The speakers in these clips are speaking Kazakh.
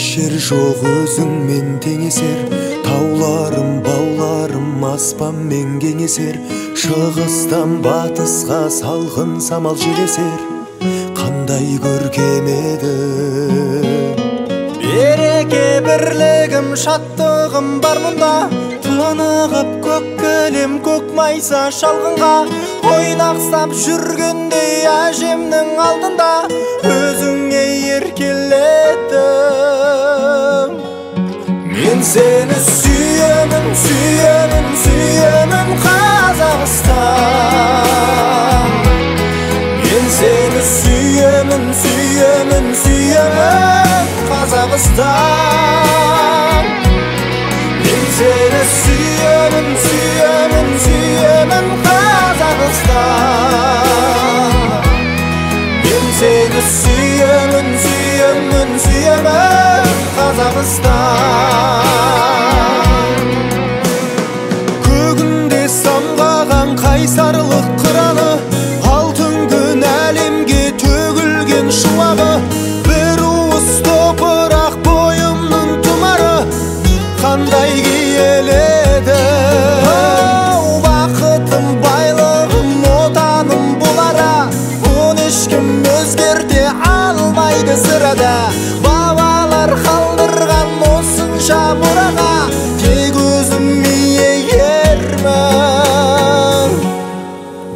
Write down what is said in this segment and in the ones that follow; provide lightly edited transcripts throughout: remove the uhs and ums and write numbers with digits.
Ешер жоқ өзіңмен теңесер, тауларым, бауларым аспанмен кеңесер. Шығыстан батысқа салқын самал желесер, қандай көркем еді. Береке бірлігім, шаттығым бар мұнда, тынығып көк кілем, көк майса шалғынға ойнақсап жүргендей әжемнің алдында өзіңе еркеледім. Мен сені сүйемін, сүйемін, сүйемін, Қазақстан. Мен сені сүйемін, сүйемін, сүйемін, Қазақстан. Мен сені сүйемін, сүйемін, сүйемін, Қазақстан. Мен сені сүйемін, сүйемін, сүйемін, Қазақстан. Көгінде самғаған қайсарлық қыраны, алтын күн әлемге төгілген шуағы, бір уыс топырақ бойымның тұмары, қандай киеледі. Бақытым, байлығым, отаным бұлара, оны ешкім өзгерте алмайды сірада. Бабалар қалдырған осынша мұраға тек өзім иегермін.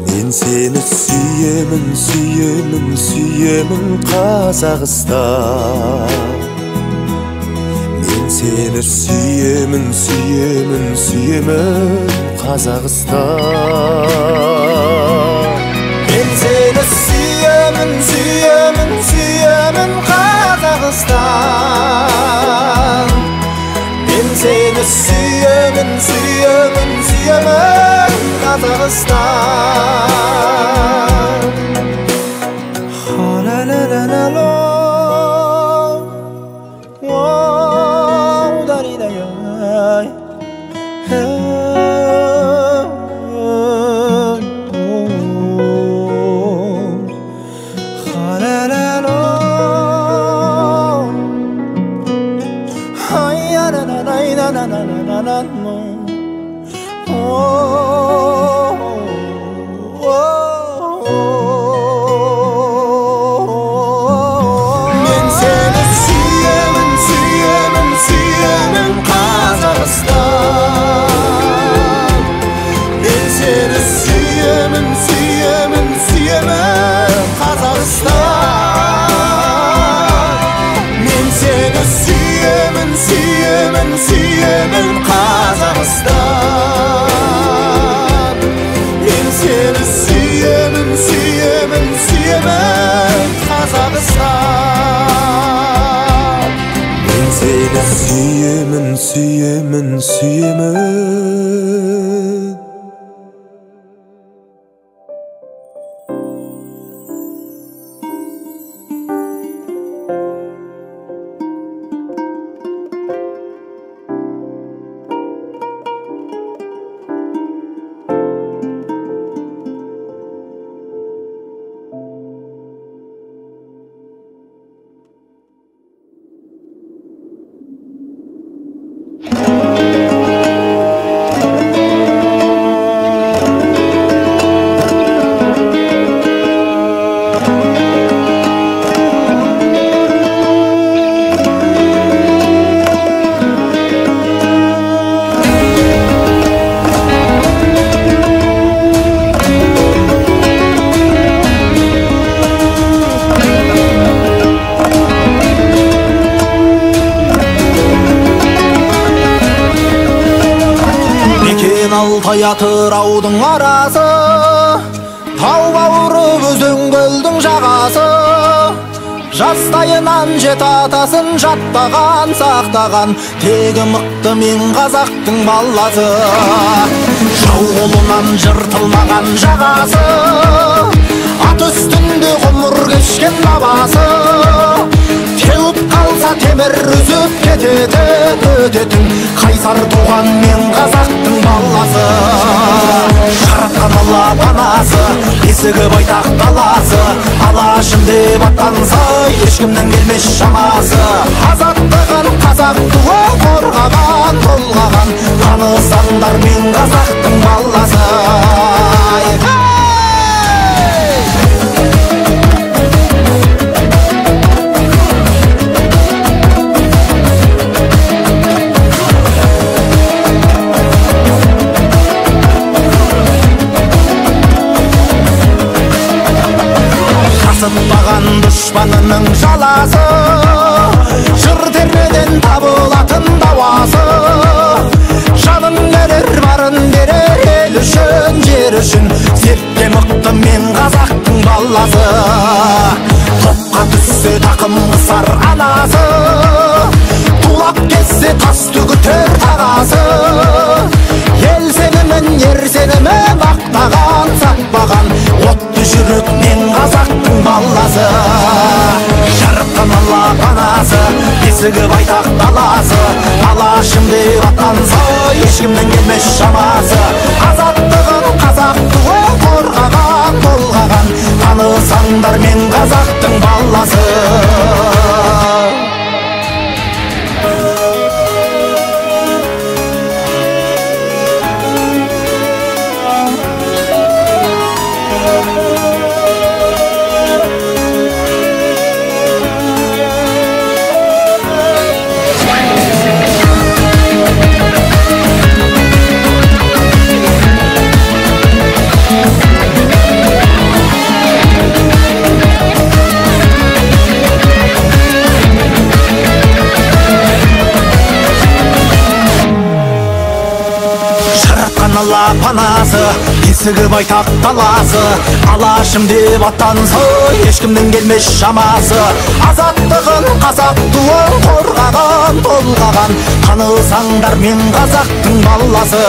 Мен сені сүйемін, сүйемін, сүйемін, Қазақстан. Мен сені сүйемін, сүйемін, сүйемін, Қазақстан. Мен сені сүйемін, сүйемін, сүйемін, Қазақстан. Мен сені сүйемін, сүйемін, сүйемін, Қазақстан. Ха-ла-ла-ла-ла-ла. Сүйемін, сүйемін, сүйемін. Алтай Атыраудың арасы, тау бауыры өзен көлдің жағасы, жастайынан жет атасын жаттаған, сақтаған, тегі мықты мен қазақтың баласы. Жау қолынан жыртылмаған жағасы, ат үстінде ғұмыр кешкен бабасы. Теуіп қалса темір үзіп кететін, қайсар туған мен қазақтың баласы. Жаратқан Алла панасы, бес бесігі байтақ даласы, алашым деп аттанса ешкімнің келмес шамасы. Азаттығын қазақ туы қорғаған, толғаған, танысаңдар мен қазақтың баласы. Сыппаған дұшпанының жаласы, жыр термеден табылатын дауасы. Жанын берер, барын берер, ел үшін, жер үшін, зерттен мықты мен қазақтың баласы. Топқа түссе тақым қысар анасы, тулап кетсе тас түгітер тағасы. Ел сенімен, ер сенімен мақтаған, сатпаған, отты жүрек мен қазақтың баласы. Жарыққан алла панасы, бесігі байтақ даласы, алашым деп аттанса ешкімнің келмес шамасы. Азаттығын қазақ туы қорғаған, толғаған, танысаңдар мен қазақтың баласы. Алла панасы, бесігі байтақ даласы, алашым деп аттанса ешкімнің келмес шамасы. Азаттығын қазақ туы қорғаған, толғаған, танысаңдар мен қазақтың баласы.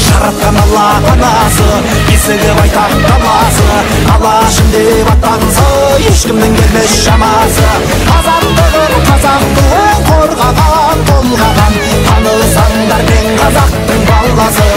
Жаратқан алла панасы, бесігі байтақ даласы, алашым деп аттанса ешкімнің келмес шамасы. Азаттығын қазақ туы қорғаған, толғаған, танысаңдар мен қазақтың баласы.